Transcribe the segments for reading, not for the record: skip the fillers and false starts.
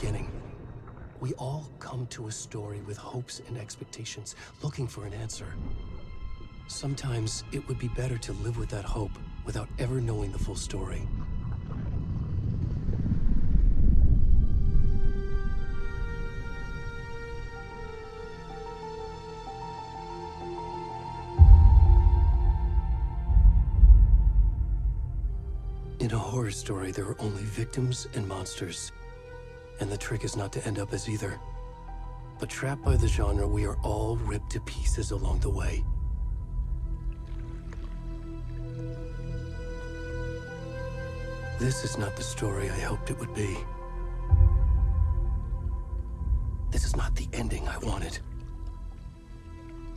beginning. We all come to a story with hopes and expectations, looking for an answer. Sometimes it would be better to live with that hope without ever knowing the full story. In a horror story, there are only victims and monsters. And the trick is not to end up as either. But trapped by the genre, we are all ripped to pieces along the way. This is not the story I hoped it would be. This is not the ending I wanted.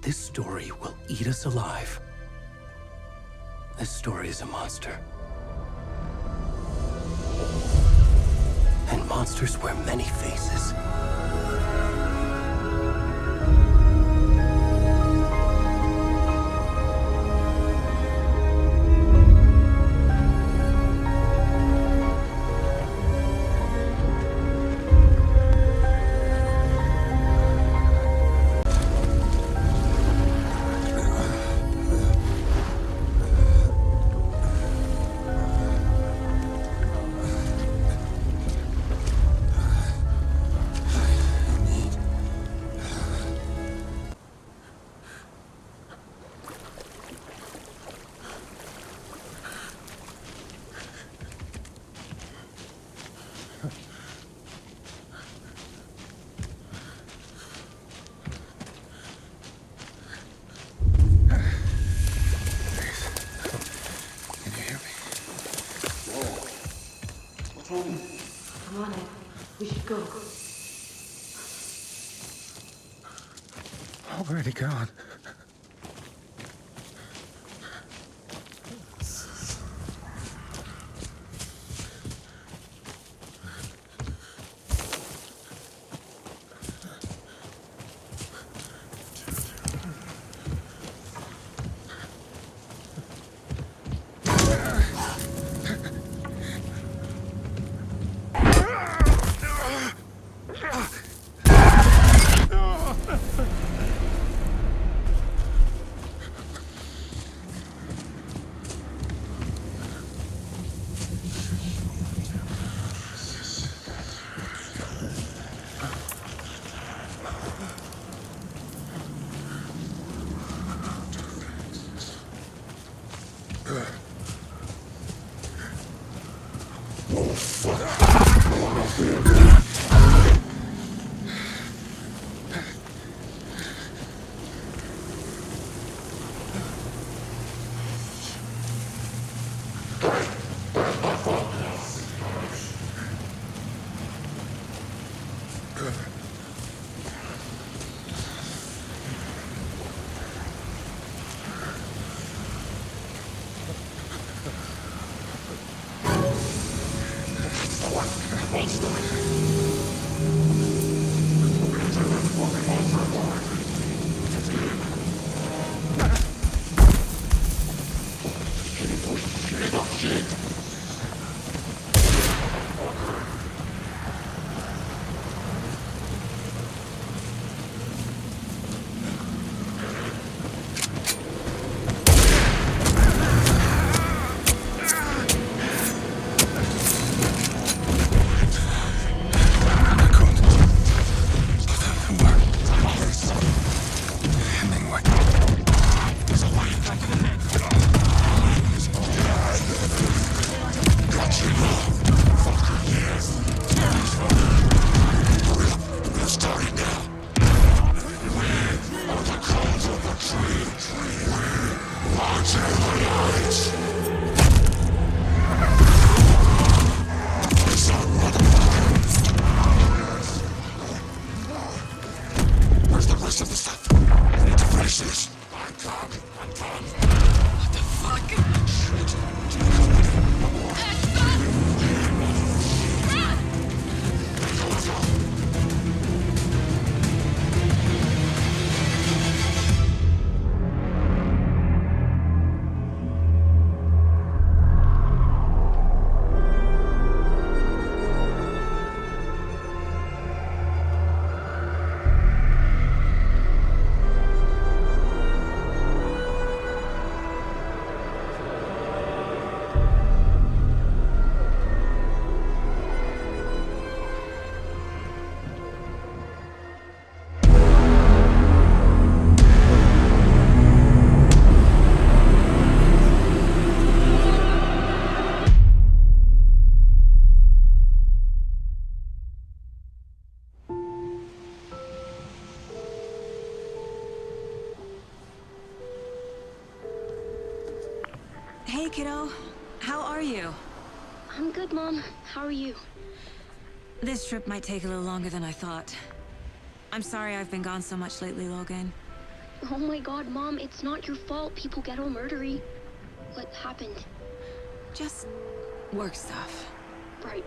This story will eat us alive. This story is a monster. And monsters wear many faces. Come on in. We should go. Already gone. Hey, kiddo. How are you? I'm good, Mom. How are you? This trip might take a little longer than I thought. I'm sorry I've been gone so much lately, Logan. Oh my god, Mom, it's not your fault people get all murdery. What happened? Just work stuff. Right.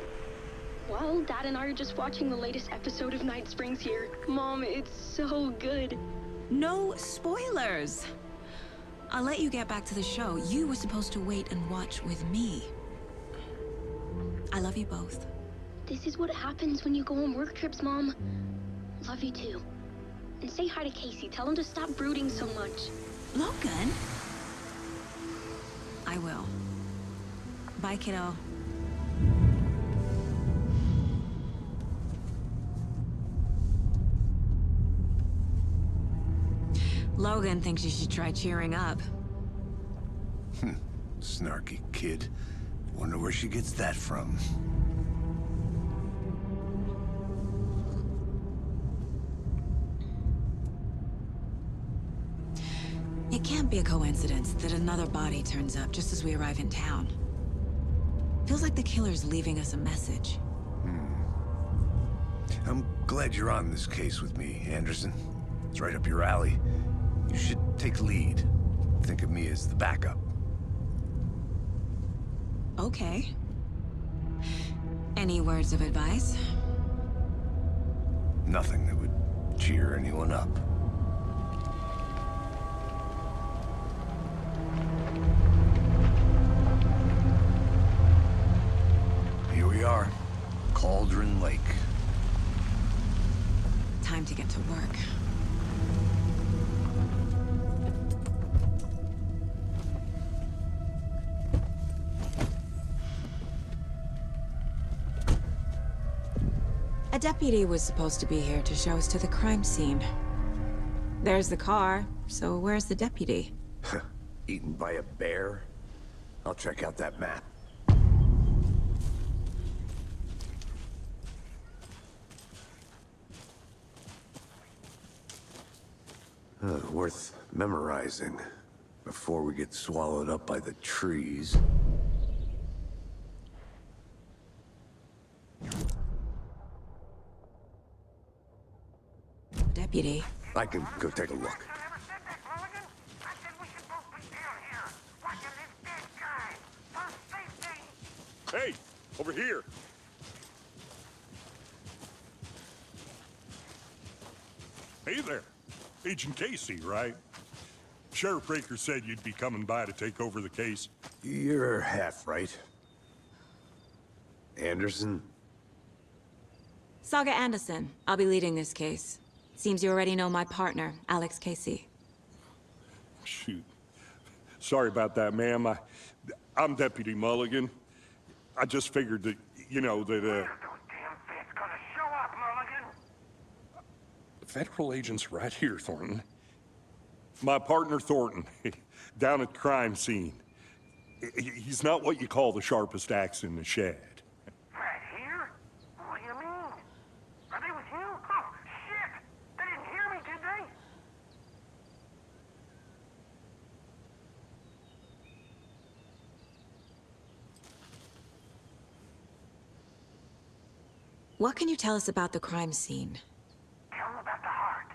Well, Dad and I are just watching the latest episode of Night Springs here. Mom, it's so good. No spoilers! I'll let you get back to the show. You were supposed to wait and watch with me. I love you both. This is what happens when you go on work trips, Mom. Love you too. And say hi to Casey. Tell him to stop brooding so much. Logan? I will. Bye, kiddo. Logan thinks you should try cheering up. Snarky kid. Wonder where she gets that from. It can't be a coincidence that another body turns up just as we arrive in town. Feels like the killer's leaving us a message. I'm glad you're on this case with me, Anderson. It's right up your alley. You should take lead. Think of me as the backup. Okay. Any words of advice? Nothing that would cheer anyone up. Here we are. Cauldron Lake. Time to get to work. A deputy was supposed to be here to show us to the crime scene. There's the car, so where's the deputy? Eaten by a bear? I'll check out that map. Worth memorizing before we get swallowed up by the trees. Deputy. I can go take a look. Hey, over here. Hey there. Agent Casey, right? Sheriff Breaker said you'd be coming by to take over the case. You're half right. Anderson? Saga Anderson. I'll be leading this case. Seems you already know my partner, Alex Casey. Shoot. Sorry about that, ma'am. I'm Deputy Mulligan. I just figured that, you know, that, Those damn feds gonna show up, Mulligan. federal agent's right here, Thornton. My partner, Thornton, down at the crime scene. He's not what you call the sharpest axe in the shed. Right here? What do you mean? Are they with you? Oh, shit! They didn't hear me, did they? What can you tell us about the crime scene? Tell them about the heart.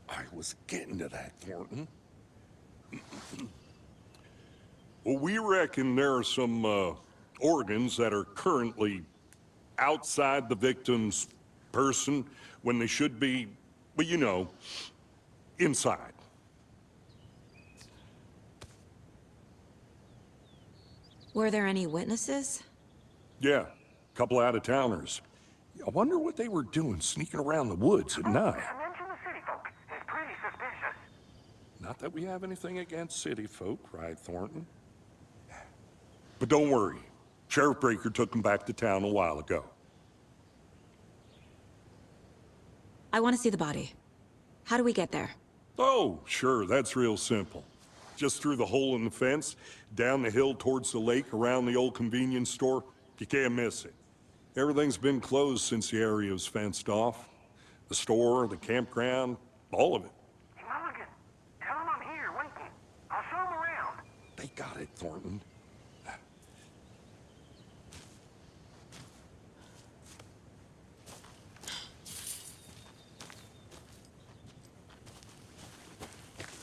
I was getting to that, Thornton. Well, we reckon there are some organs that are currently outside the victim's person when they should be, well, you know, inside. Were there any witnesses? Yeah, a couple out-of-towners. I wonder what they were doing sneaking around the woods at night. Mention the city folk. It's pretty suspicious. Not that we have anything against city folk, right, Thornton? But don't worry. Sheriff Breaker took them back to town a while ago. I want to see the body. How do we get there? Oh, sure, that's real simple. Just through the hole in the fence, down the hill towards the lake, around the old convenience store. You can't miss it. Everything's been closed since the area was fenced off. The store, the campground, all of it. Hey, Mulligan, tell them I'm here waiting. I'll show them around. They got it, Thornton.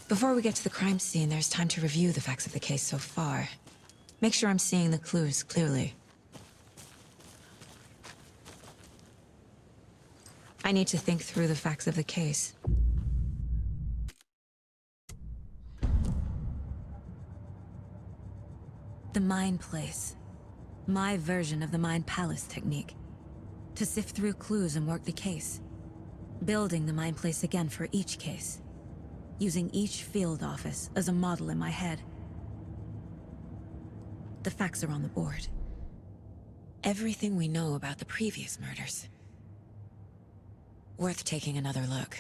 Before we get to the crime scene, there's time to review the facts of the case so far. Make sure I'm seeing the clues clearly. I need to think through the facts of the case. The Mind Place. My version of the Mind Palace technique. To sift through clues and work the case. Building the Mind Place again for each case. Using each field office as a model in my head. The facts are on the board. Everything we know about the previous murders. Worth taking another look.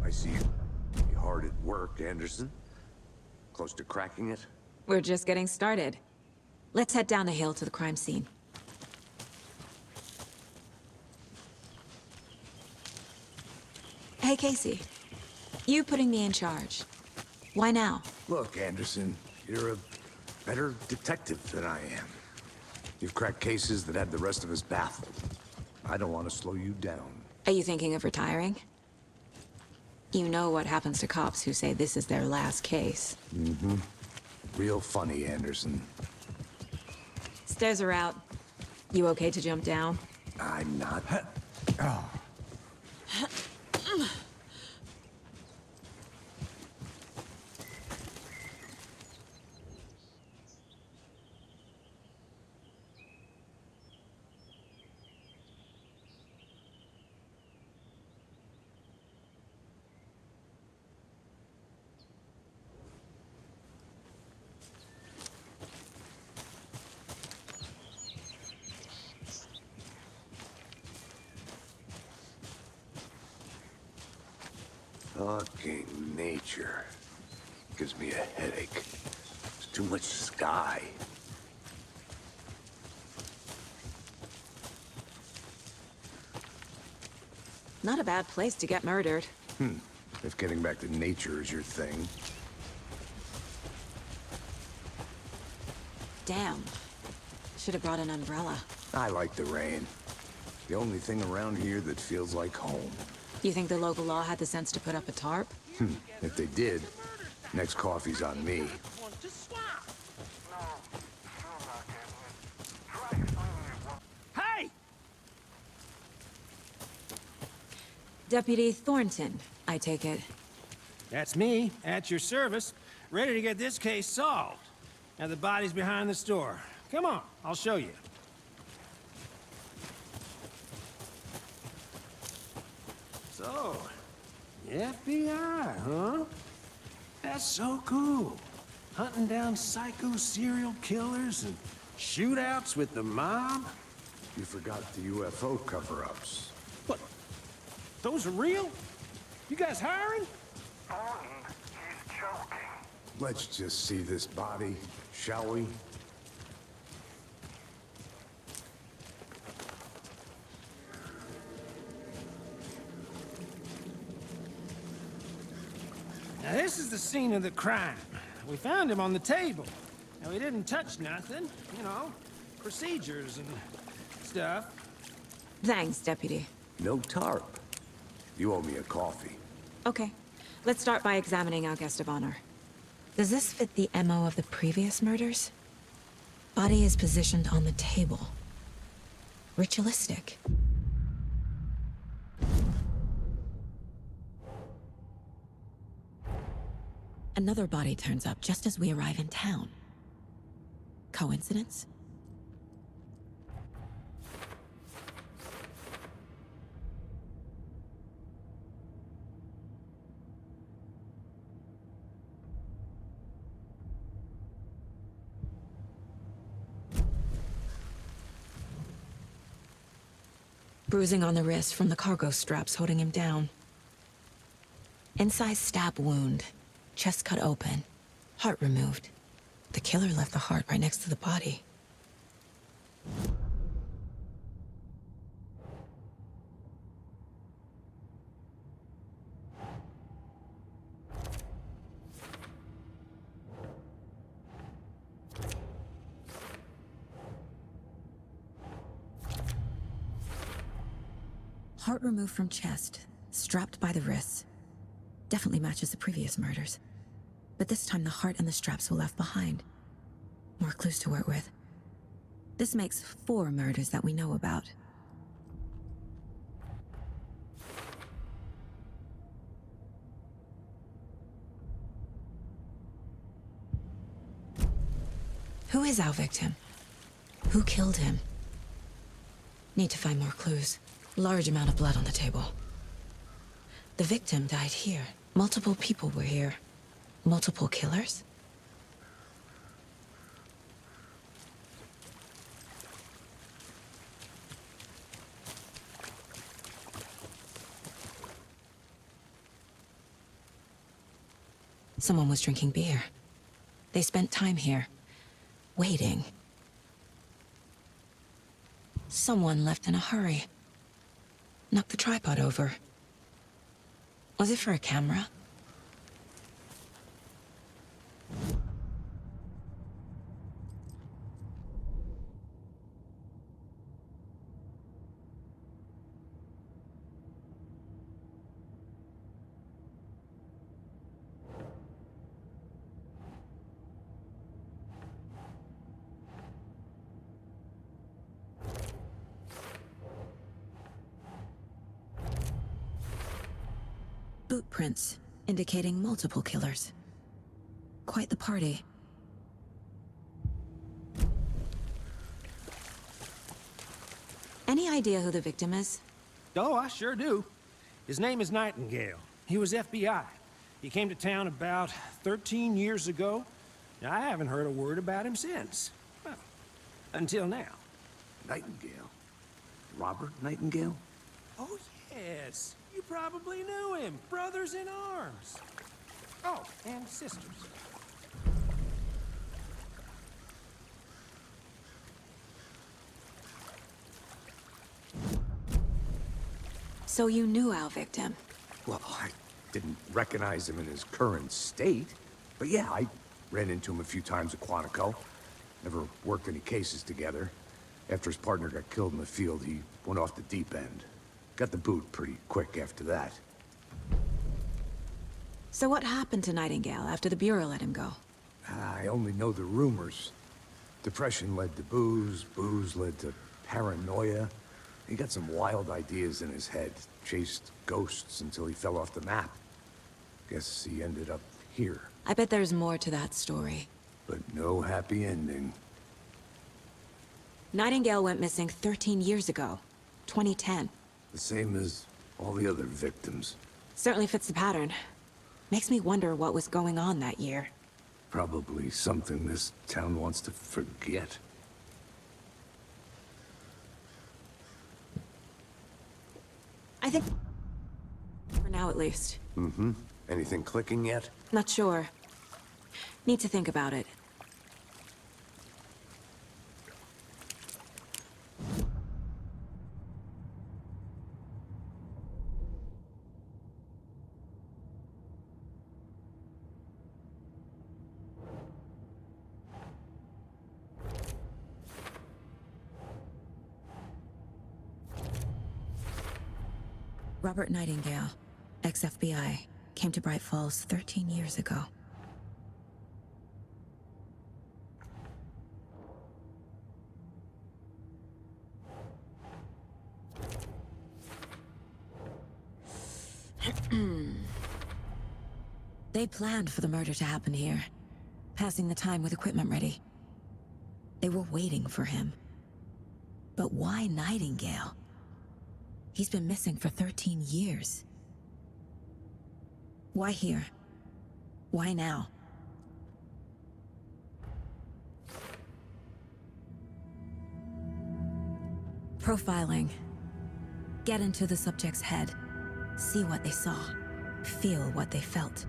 I see you. You're hard at work, Anderson. Close to cracking it? We're just getting started. Let's head down the hill to the crime scene. Hey, Casey. You putting me in charge. Why now? Look, Anderson, you're a better detective than I am. You've cracked cases that had the rest of us baffled. I don't want to slow you down. Are you thinking of retiring? You know what happens to cops who say this is their last case. Mm-hmm. Real funny, Anderson. Stairs are out. You okay to jump down? I'm not. Oh. Fucking nature. Gives me a headache. There's too much sky. Not a bad place to get murdered. If getting back to nature is your thing. Damn. Should have brought an umbrella. I like the rain. The only thing around here that feels like home. You think the local law had the sense to put up a tarp? If they did, next coffee's on me. Hey! Deputy Thornton, I take it. That's me, at your service, ready to get this case solved. Now the body's behind the store. Come on, I'll show you. So, FBI, huh? That's so cool. Hunting down psycho serial killers and shootouts with the mob. You forgot the UFO cover-ups. What? Those are real? You guys hiring? Thornton, he's joking. Let's just see this body, shall we? Now, this is the scene of the crime. We found him on the table. Now, he didn't touch nothing, you know, procedures and stuff. Thanks, Deputy. No tarp. You owe me a coffee. Okay, let's start by examining our guest of honor. Does this fit the MO of the previous murders? Body is positioned on the table. Ritualistic. Another body turns up just as we arrive in town. Coincidence? Bruising on the wrist from the cargo straps holding him down. Incised stab wound. Chest cut open. Heart removed. The killer left the heart right next to the body. Heart removed from chest, strapped by the wrists. Definitely matches the previous murders. But this time the heart and the straps were left behind. More clues to work with. This makes 4 murders that we know about. Who is our victim? Who killed him? Need to find more clues. Large amount of blood on the table. The victim died here. Multiple people were here. Multiple killers? Someone was drinking beer. They spent time here, waiting. Someone left in a hurry. Knocked the tripod over. Was it for a camera? Boot prints, indicating multiple killers. Quite the party. Any idea who the victim is? Oh, I sure do. His name is Nightingale. He was FBI. He came to town about 13 years ago. Now, I haven't heard a word about him since. Well, until now. Nightingale? Robert Nightingale? Oh, yes. You probably knew him. Brothers in arms. Oh, and sisters. So you knew our victim? Well, I didn't recognize him in his current state. But yeah, I ran into him a few times at Quantico. Never worked any cases together. After his partner got killed in the field, he went off the deep end. Got the boot pretty quick after that. So what happened to Nightingale after the Bureau let him go? I only know the rumors. Depression led to booze, booze led to paranoia. He got some wild ideas in his head, chased ghosts until he fell off the map. Guess he ended up here. I bet there's more to that story. But no happy ending. Nightingale went missing 13 years ago, 2010. The same as all the other victims. Certainly fits the pattern. Makes me wonder what was going on that year. Probably something this town wants to forget. I think... for now at least. Mm-hmm. Anything clicking yet? Not sure. Need to think about it. Robert Nightingale, ex-FBI, came to Bright Falls 13 years ago. They planned for the murder to happen here, passing the time with equipment ready. They were waiting for him. But why Nightingale? He's been missing for 13 years. Why here? Why now? Profiling. Get into the subject's head. See what they saw. Feel what they felt.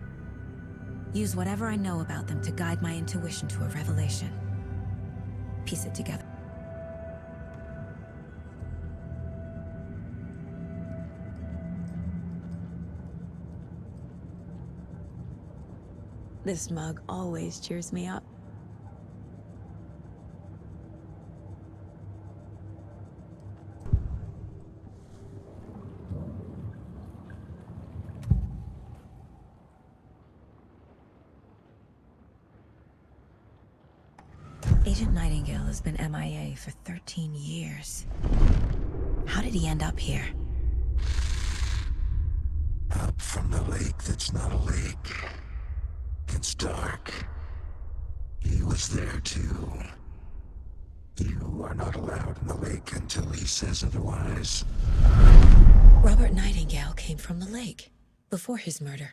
Use whatever I know about them to guide my intuition to a revelation. Piece it together. This mug always cheers me up. Agent Nightingale has been MIA for 13 years. How did he end up here? Up from the lake that's not a lake. It's dark. He was there too. You are not allowed in the lake until he says otherwise. Robert Nightingale came from the lake, before his murder.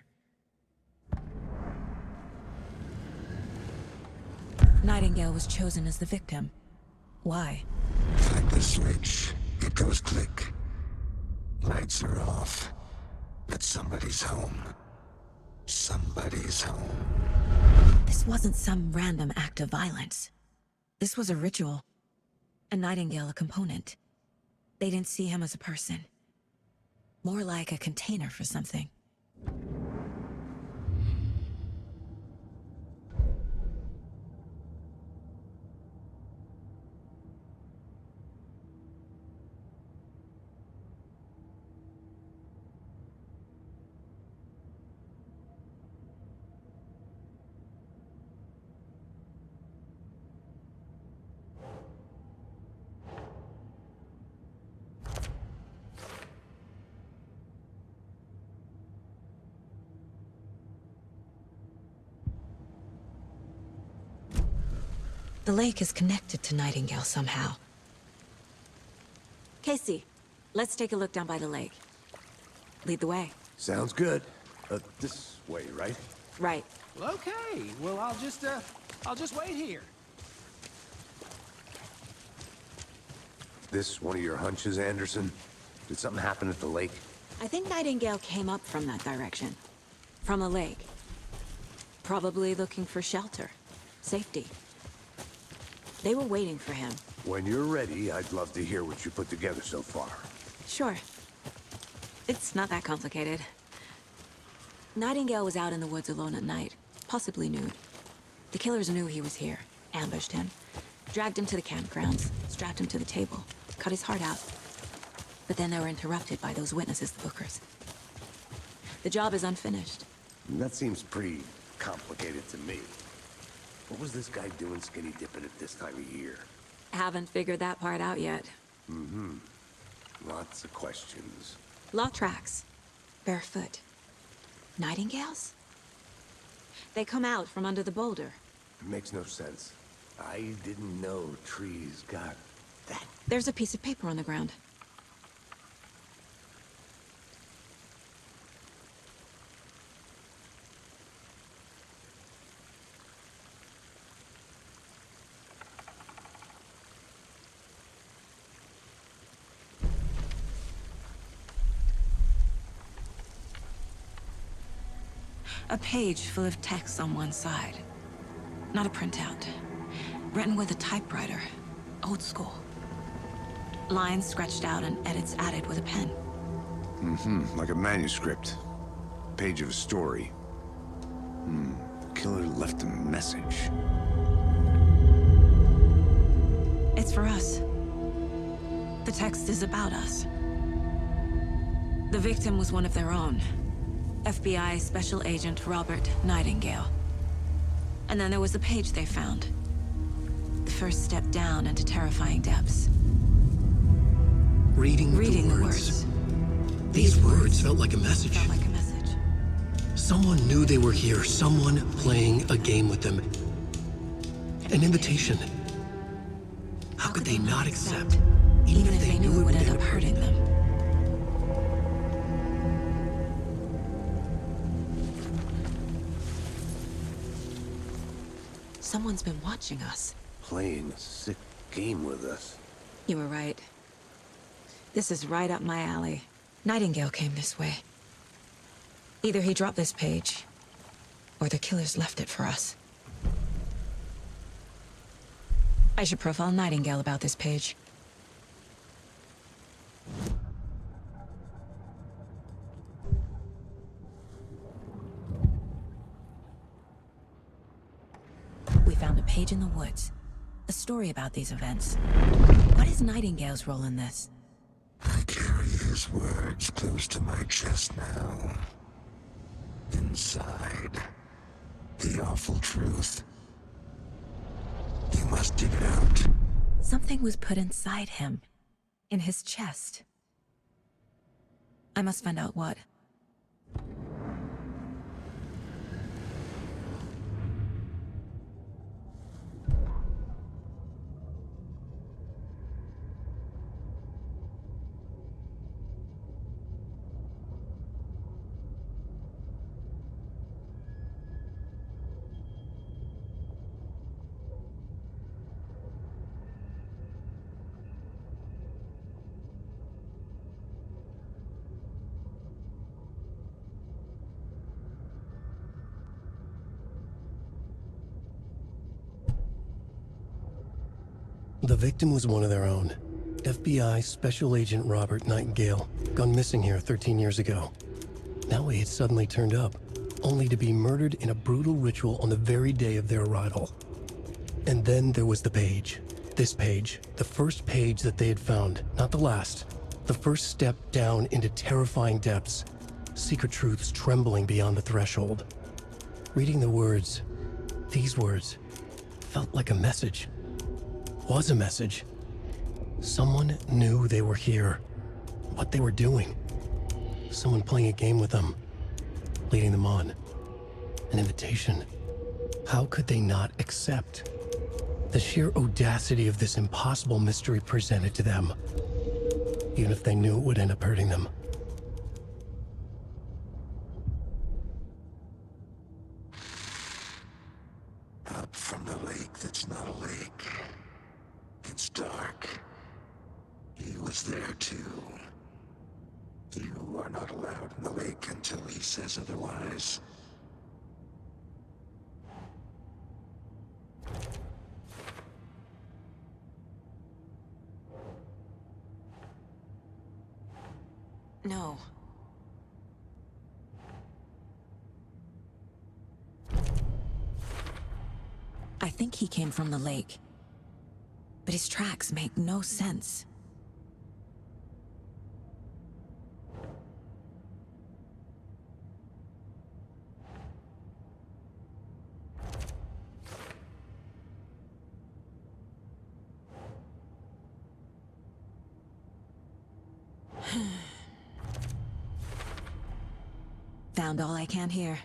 Nightingale was chosen as the victim. Why? Like the switch, it goes click. Lights are off. But somebody's home. Somebody's home. This wasn't some random act of violence. This was a ritual. And Nightingale a component. They didn't see him as a person. More like a container for something. The lake is connected to Nightingale somehow. Casey, let's take a look down by the lake. Lead the way. Sounds good. This way, right? Right. Well, okay. Well, I'll just wait here. This one of your hunches, Anderson? Did something happen at the lake? I think Nightingale came up from that direction. From the lake. Probably looking for shelter. Safety. They were waiting for him. When you're ready, I'd love to hear what you put together so far. Sure. It's not that complicated. Nightingale was out in the woods alone at night, possibly nude. The killers knew he was here, ambushed him, dragged him to the campgrounds, strapped him to the table, cut his heart out. But then they were interrupted by those witnesses, the Bookers. The job is unfinished. That seems pretty complicated to me. What was this guy doing skinny dipping at this time of year? Haven't figured that part out yet. Lots of questions. Lock tracks. Barefoot. Nightingales? They come out from under the boulder. Makes no sense. I didn't know trees got that. There's a piece of paper on the ground. A page full of text on one side. Not a printout. Written with a typewriter. Old school. Lines scratched out and edits added with a pen. Like a manuscript. Page of a story. The killer left a message. It's for us. The text is about us. The victim was one of their own. FBI Special Agent Robert Nightingale. And then there was the page they found. The first step down into terrifying depths. Reading the words. These words felt like a message. Felt like a message. Someone knew they were here, someone playing a game with them. An invitation. How could they not accept, even if they knew it would end up hurting them? Someone's been watching us. Playing a sick game with us. You were right. This is right up my alley. Nightingale came this way. Either he dropped this page, or the killers left it for us. I should profile Nightingale about this page. We found a page in the woods. A story about these events. What is Nightingale's role in this? I carry his words close to my chest now. Inside, the awful truth. You must dig it out. Something was put inside him. In his chest. I must find out what. The victim was one of their own. FBI Special Agent Robert Nightingale, gone missing here 13 years ago. Now he had suddenly turned up, only to be murdered in a brutal ritual on the very day of their arrival. And then there was the page. This page, the first page that they had found, not the last. The first step down into terrifying depths, secret truths trembling beyond the threshold. Reading the words, these words, felt like a message. Was a message. Someone knew they were here, what they were doing. Someone playing a game with them, leading them on. An invitation. How could they not accept? The sheer audacity of this impossible mystery presented to them, even if they knew it would end up hurting them. Up from the lake that's not a lake. It's dark. He was there too. You are not allowed in the lake until he says otherwise. No. I think he came from the lake. But his tracks make no sense. Found all I can here.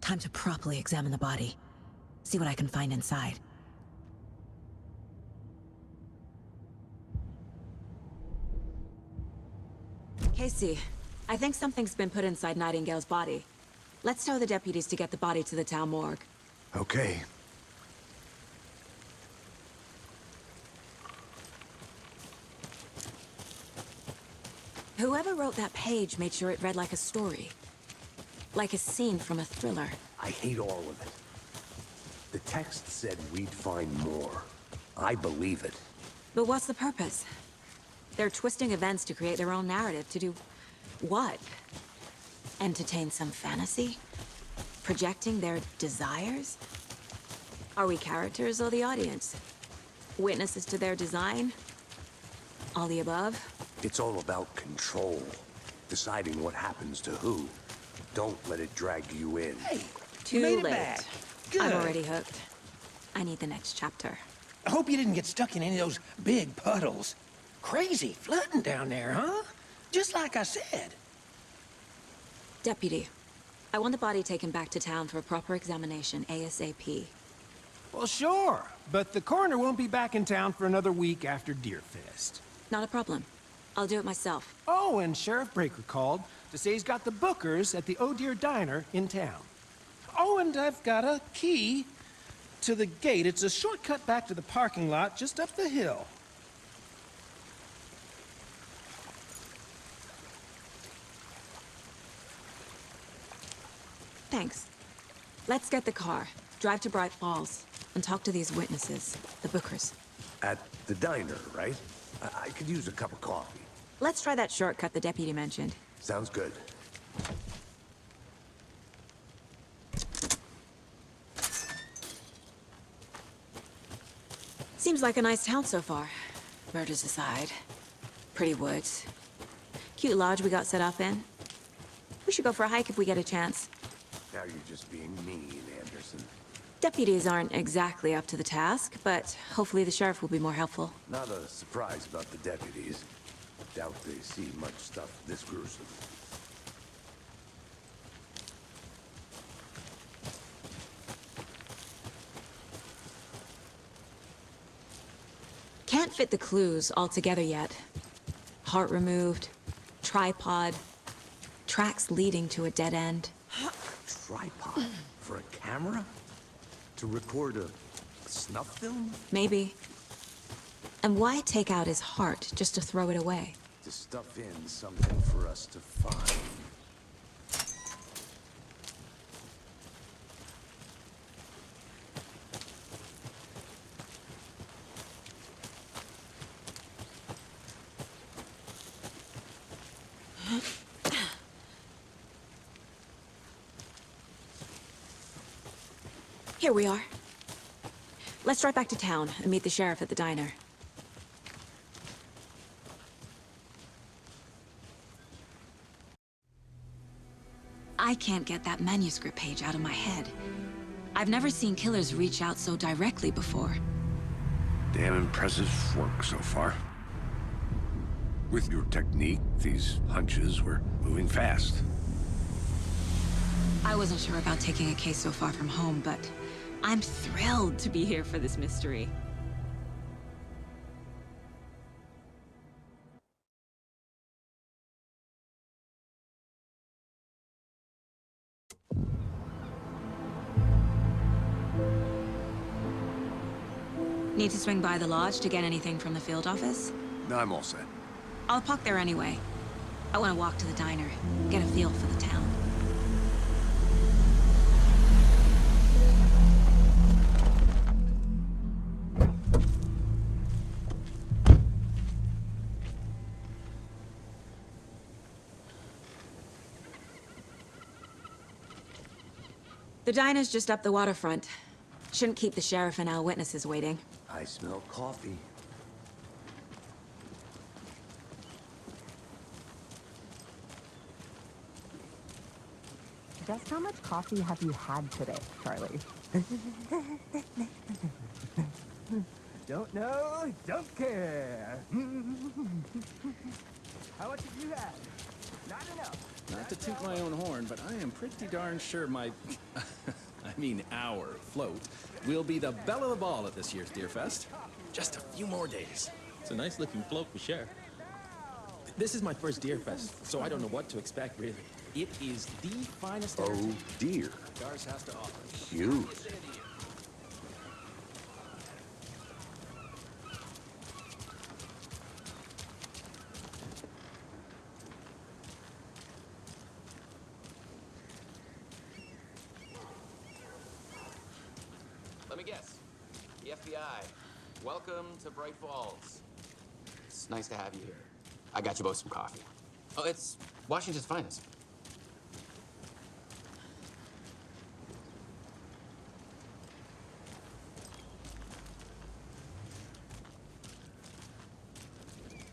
Time to properly examine the body. See what I can find inside. Casey, I think something's been put inside Nightingale's body. Let's tell the deputies to get the body to the town morgue. Okay. Whoever wrote that page made sure it read like a story. Like a scene from a thriller. I hate all of it. The text said we'd find more. I believe it. But what's the purpose? They're twisting events to create their own narrative to do what? Entertain some fantasy? Projecting their desires? Are we characters or the audience? Witnesses to their design? All the above? It's all about control. deciding what happens to who. Don't let it drag you in. Hey, Too you made it late. back. Good. I'm already hooked. I need the next chapter. I hope you didn't get stuck in any of those big puddles. Crazy flooding down there, huh? Just like I said. Deputy, I want the body taken back to town for a proper examination ASAP. Well, sure, but the coroner won't be back in town for another week after Deerfest. Not a problem. I'll do it myself. Oh, and Sheriff Breaker called to say he's got the bookers at the Oh Dear Diner in town. Oh, and I've got a key to the gate. It's a shortcut back to the parking lot just up the hill. Thanks. Let's get the car, drive to Bright Falls, and talk to these witnesses, the bookers. At the diner, right? I could use a cup of coffee. Let's try that shortcut the deputy mentioned. Sounds good. Seems like a nice town so far. Murders aside. Pretty woods. Cute lodge we got set up in. We should go for a hike if we get a chance. Now you're just being mean, Anderson. Deputies aren't exactly up to the task, but hopefully the sheriff will be more helpful. Not a surprise about the deputies. Doubt they see much stuff this gruesome. Can't fit the clues all together yet. Heart removed, tripod, tracks leading to a dead end. Tripod? For a camera? To record a snuff film? Maybe. And why take out his heart just to throw it away? To stuff in something for us to find. Here we are. Let's drive back to town and meet the sheriff at the diner. I can't get that manuscript page out of my head. I've never seen killers reach out so directly before. Damn impressive work so far. With your technique, these hunches were moving fast. I wasn't sure about taking a case so far from home, but I'm thrilled to be here for this mystery. Need to swing by the lodge to get anything from the field office? No, I'm all set. I'll park there anyway. I want to walk to the diner, get a feel for the town. The diner's just up the waterfront. Shouldn't keep the sheriff and our witnesses waiting. I smell coffee. Just how much coffee have you had today, Charlie? Don't know, don't care. How much have you had? Not enough. Not to toot my own horn, but I am pretty darn sure my... I mean our float will be the belle of the ball at this year's Deerfest. Just a few more days. It's a nice-looking float we share. This is my first Deerfest, so I don't know what to expect, really. It is the finest... Oh, dear. Cars has to offer. Huge. Let me guess. The FBI. Welcome to Bright Falls. It's nice to have you here. I got you both some coffee. Oh, it's Washington's finest.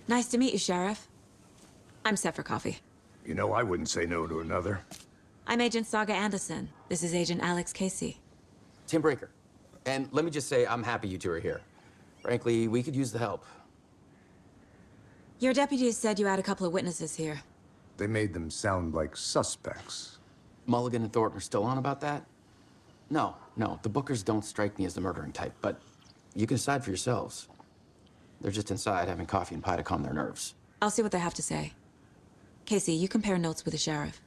Nice to meet you, Sheriff. I'm set for coffee. You know, I wouldn't say no to another. I'm Agent Saga Anderson. This is Agent Alex Casey. Tim Breaker. And let me just say, I'm happy you two are here. Frankly, we could use the help. Your deputies said you had a couple of witnesses here. They made them sound like suspects. Mulligan and Thornton are still on about that? No, the Bookers don't strike me as the murdering type, but you can decide for yourselves. They're just inside having coffee and pie to calm their nerves. I'll see what they have to say. Casey, you compare notes with the sheriff.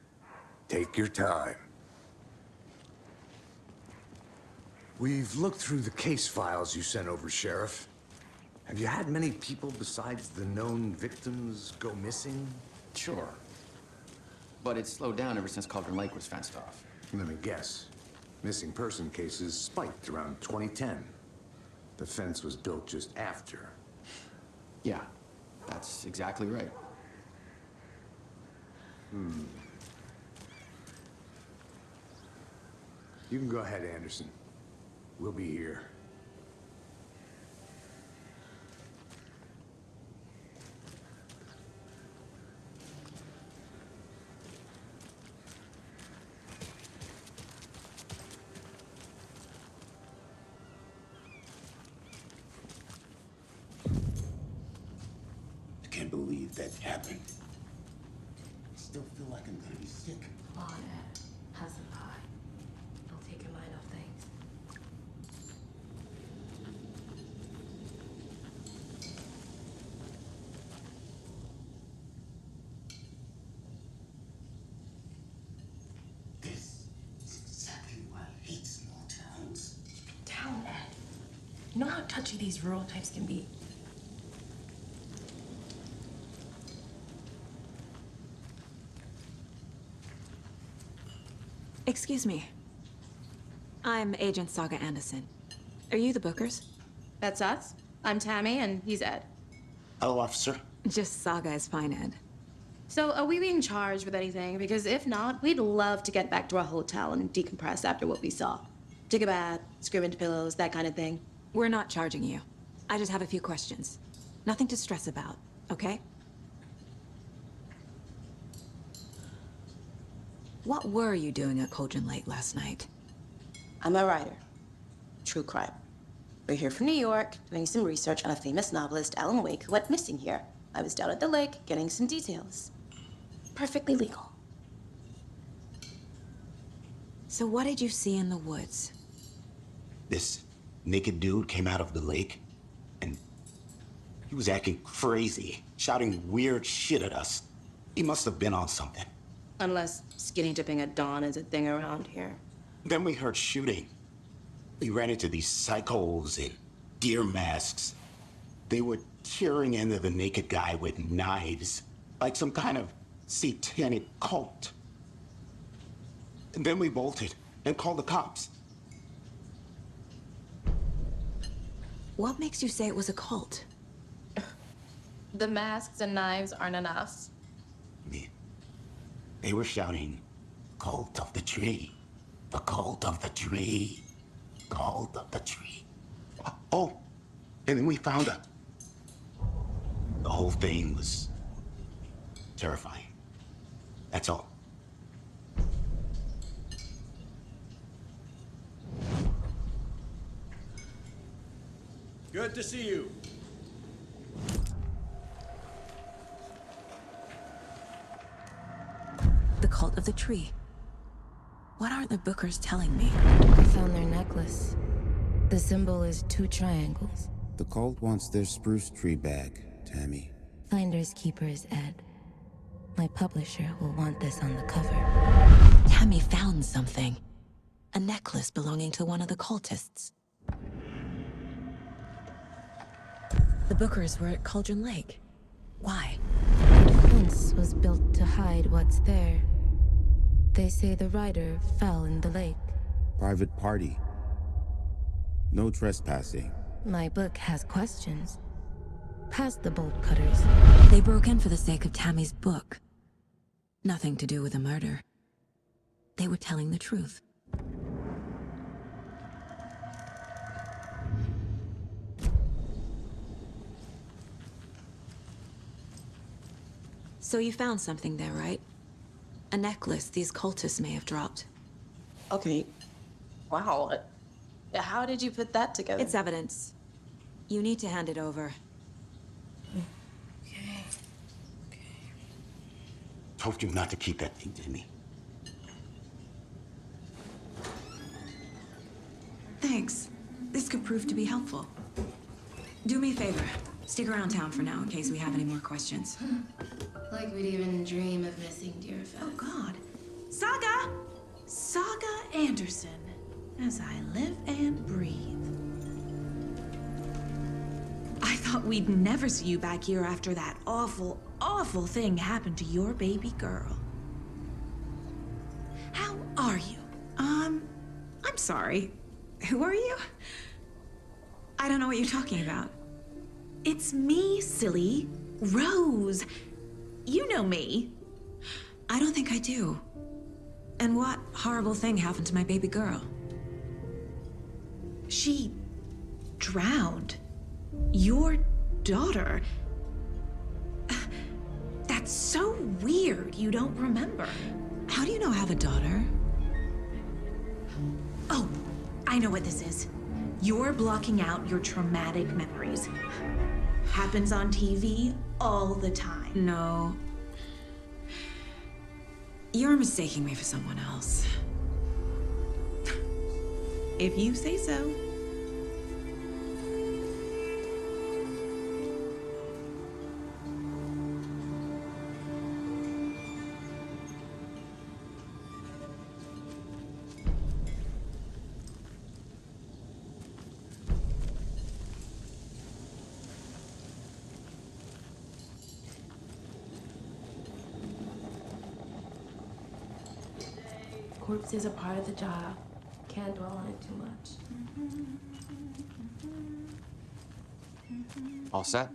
Take your time. We've looked through the case files you sent over, Sheriff. Have you had many people besides the known victims go missing? Sure. But it's slowed down ever since Cauldron Lake was fenced off. Let me guess. Missing person cases spiked around 2010. The fence was built just after. Yeah, that's exactly right. You can go ahead, Anderson. We'll be here. I can't believe that happened. I still feel like I'm gonna be sick. Oh, Ed. Has a pie. Don't take your mind off things. This is exactly why I hate small towns. Down, Ed. You know how touchy these rural types can be. Excuse me. I'm Agent Saga Anderson. Are you the Bookers? That's us. I'm Tammy, and he's Ed. Hello, officer. Just Saga is fine, Ed. So, are we being charged with anything? Because if not, we'd love to get back to our hotel and decompress after what we saw. Take a bath, scream into pillows, that kind of thing. We're not charging you. I just have a few questions. Nothing to stress about, okay? What were you doing at Cauldron Lake last night? I'm a writer. True crime. We're here from New York, doing some research on a famous novelist, Alan Wake, who went missing here. I was down at the lake, getting some details. Perfectly legal. So what did you see in the woods? This naked dude came out of the lake, and he was acting crazy, shouting weird shit at us. He must have been on something. Unless skinny dipping at dawn is a thing around here. Then we heard shooting. We ran into these psychos in deer masks. They were tearing into the naked guy with knives, like some kind of satanic cult. And then we bolted and called the cops. What makes you say it was a cult? The masks and knives aren't enough. They were shouting, "Cult of the tree, the cult of the tree, cult of the tree." Oh, and then we found her. The whole thing was terrifying. That's all. Good to see you. The cult of the tree. What aren't the Bookers telling me? I found their necklace. The symbol is 2 triangles. The cult wants their spruce tree back, Tammy. Finders keepers, Ed. My publisher will want this on the cover. Tammy found something. A necklace belonging to one of the cultists. The Bookers were at Cauldron Lake. Why? The fence was built to hide what's there. They say the rider fell in the lake. Private party. No trespassing. My book has questions. Past the bolt cutters. They broke in for the sake of Tammy's book. Nothing to do with a murder. They were telling the truth. So you found something there, right? A necklace these cultists may have dropped. Okay. Wow. How did you put that together? It's evidence. You need to hand it over. Okay. Told you not to keep that thing to me. Thanks. This could prove to be helpful. Do me a favor. Stick around town for now in case we have any more questions. Like we'd even dream of missing Deerfest. Oh, God. Saga! Saga Anderson. As I live and breathe. I thought we'd never see you back here after that awful, awful thing happened to your baby girl. How are you? I'm sorry. Who are you? I don't know what you're talking about. It's me, silly. Rose. You know me. I don't think I do. And what horrible thing happened to my baby girl? She drowned. Your daughter. That's so weird you don't remember. How do you know I have a daughter? Oh, I know what this is. You're blocking out your traumatic memories. Happens on TV all the time. No. You're mistaking me for someone else. If you say so. Corpses are part of the job. Can't dwell on it too much. All set?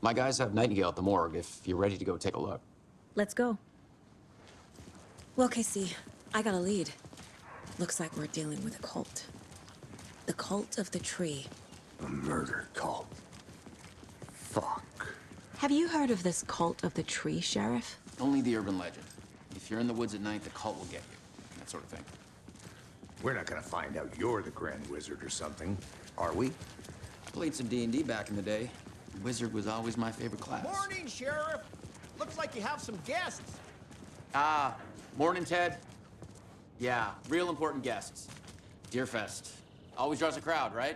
My guys have Nightingale at the morgue if you're ready to go take a look. Let's go. Well, Casey, I got a lead. Looks like we're dealing with a cult. The cult of the tree. A murder cult. Fuck. Have you heard of this cult of the tree, Sheriff? Only the urban legend. If you're in the woods at night, the cult will get you. That sort of thing. We're not gonna find out you're the Grand Wizard or something, are we? I played some D&D back in the day. Wizard was always my favorite class. Morning, Sheriff. Looks like you have some guests. Morning, Ted. Yeah, real important guests. Deerfest. Always draws a crowd, right?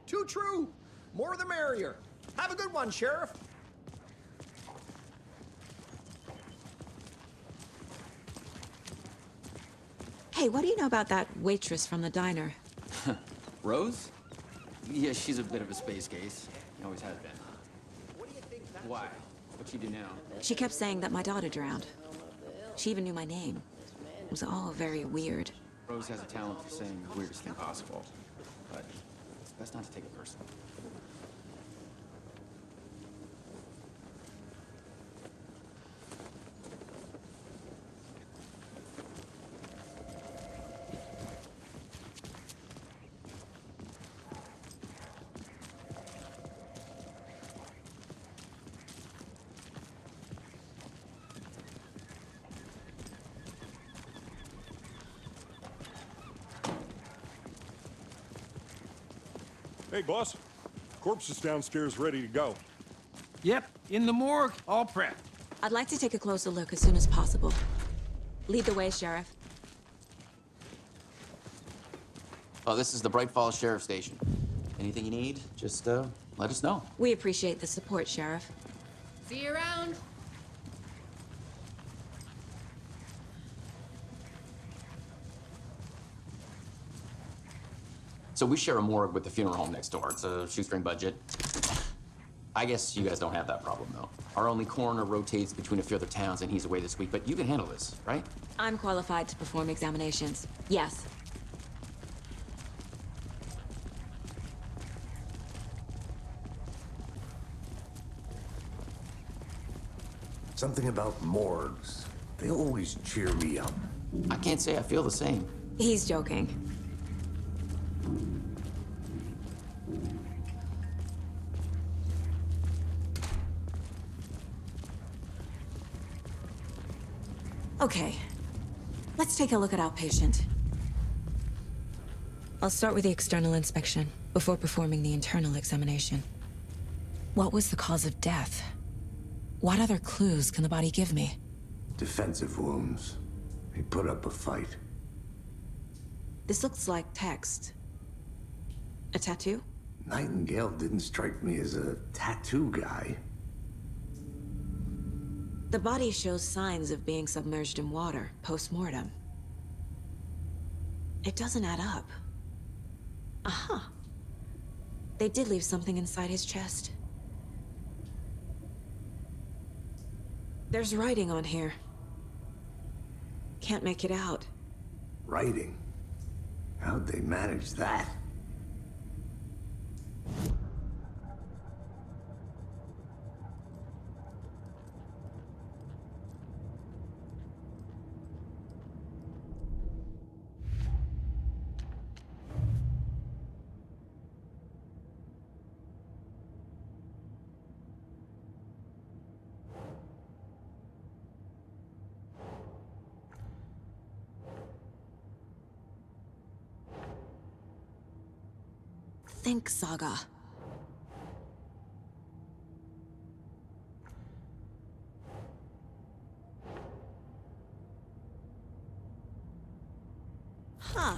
Too true. More the merrier. Have a good one, Sheriff. Hey, what do you know about that waitress from the diner? Rose? Yeah, she's a bit of a space case. Always has been. Why? What'd she do now? She kept saying that my daughter drowned. She even knew my name. It was all very weird. Rose has a talent for saying the weirdest thing possible. But it's best not to take it personally. Hey, boss. Corpse is downstairs ready to go. Yep, in the morgue, all prepped. I'd like to take a closer look as soon as possible. Lead the way, Sheriff. Oh, this is the Bright Falls Sheriff Station. Anything you need, just let us know. We appreciate the support, Sheriff. See you around. So we share a morgue with the funeral home next door. It's a shoestring budget. I guess you guys don't have that problem, though. Our only coroner rotates between a few other towns, and he's away this week, but you can handle this, right? I'm qualified to perform examinations. Yes. Something about morgues. They always cheer me up. I can't say I feel the same. He's joking. Okay. Let's take a look at outpatient. I'll start with the external inspection, before performing the internal examination. What was the cause of death? What other clues can the body give me? Defensive wounds. He put up a fight. This looks like text. A tattoo? Nightingale didn't strike me as a tattoo guy. The body shows signs of being submerged in water, post-mortem. It doesn't add up. Aha. They did leave something inside his chest. There's writing on here. Can't make it out. Writing? How'd they manage that? Think Saga. Huh.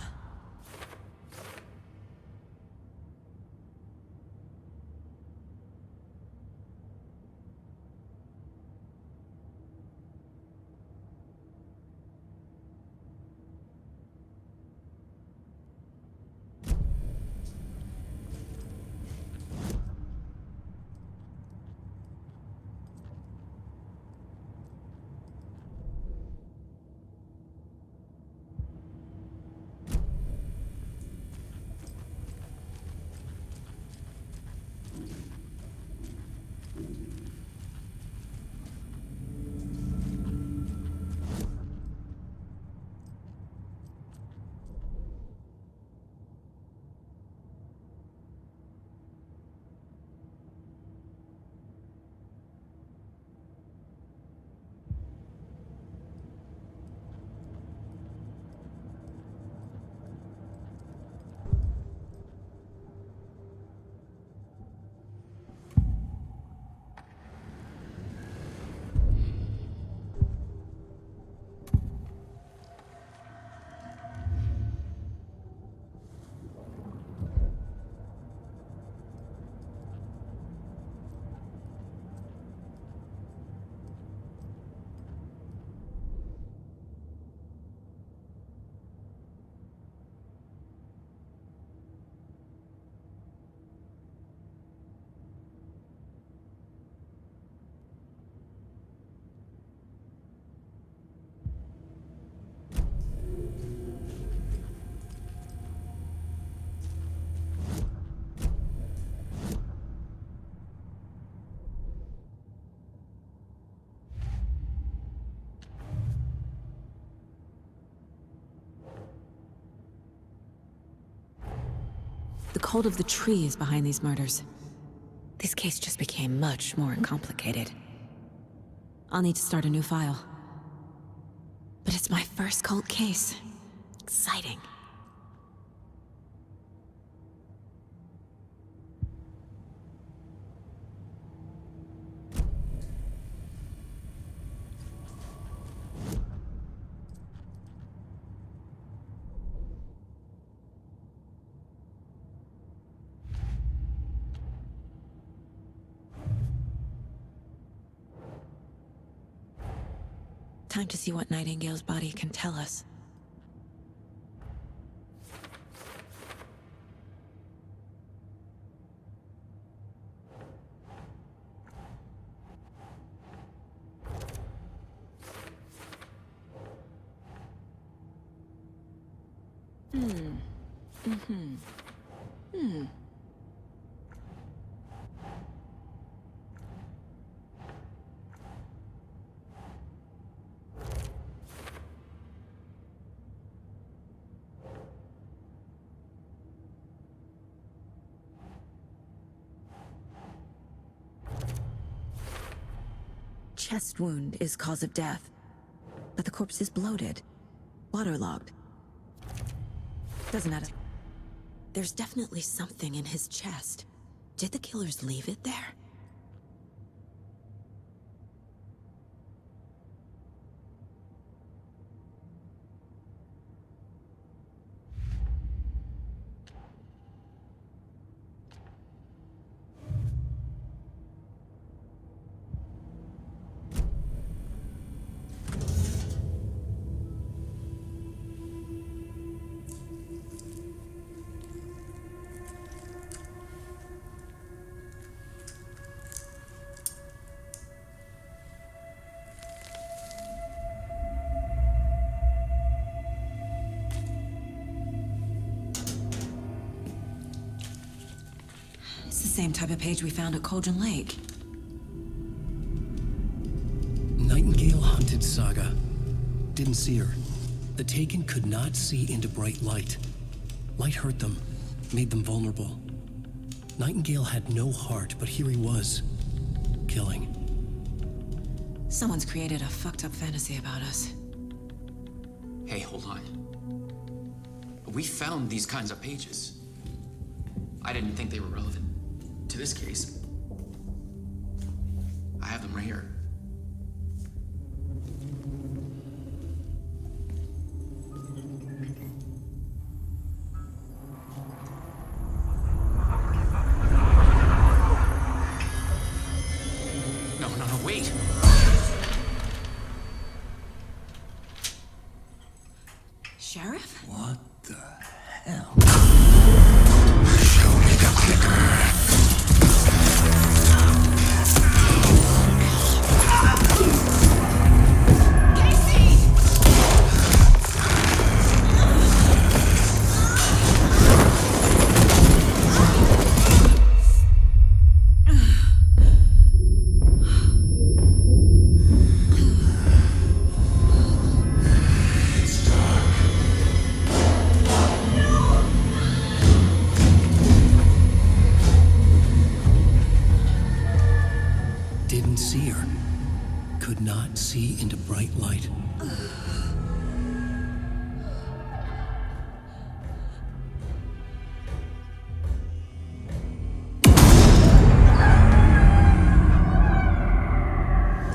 The cult of the tree is behind these murders. This case just became much more complicated. I'll need to start a new file. But it's my first cult case. Exciting. Time to see what Nightingale's body can tell us. Chest wound is cause of death, but the corpse is bloated, waterlogged. Doesn't matter. There's definitely something in his chest. Did the killers leave it there? It's the same type of page we found at Cauldron Lake. Nightingale hunted Saga. Didn't see her. The Taken could not see into bright light. Light hurt them, made them vulnerable. Nightingale had no heart, but here he was, killing. Someone's created a fucked up fantasy about us. Hey, hold on. We found these kinds of pages. I didn't think they were relevant to this case. I have them right here. No, wait. Sheriff? What the hell? Show me the clicker. Didn't see her. Could not see into bright light.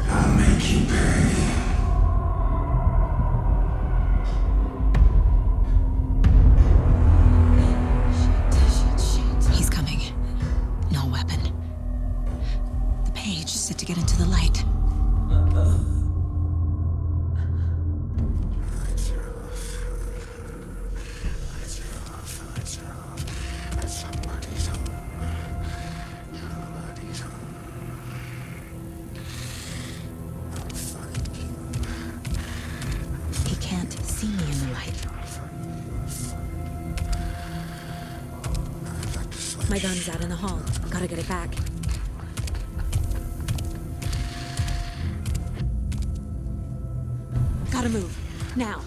I'll make you pay. He's coming. No weapon. The page is set to get into the light. He can't see me in the light. My gun's out in the hall. Gotta get it back. Gotta move. Now.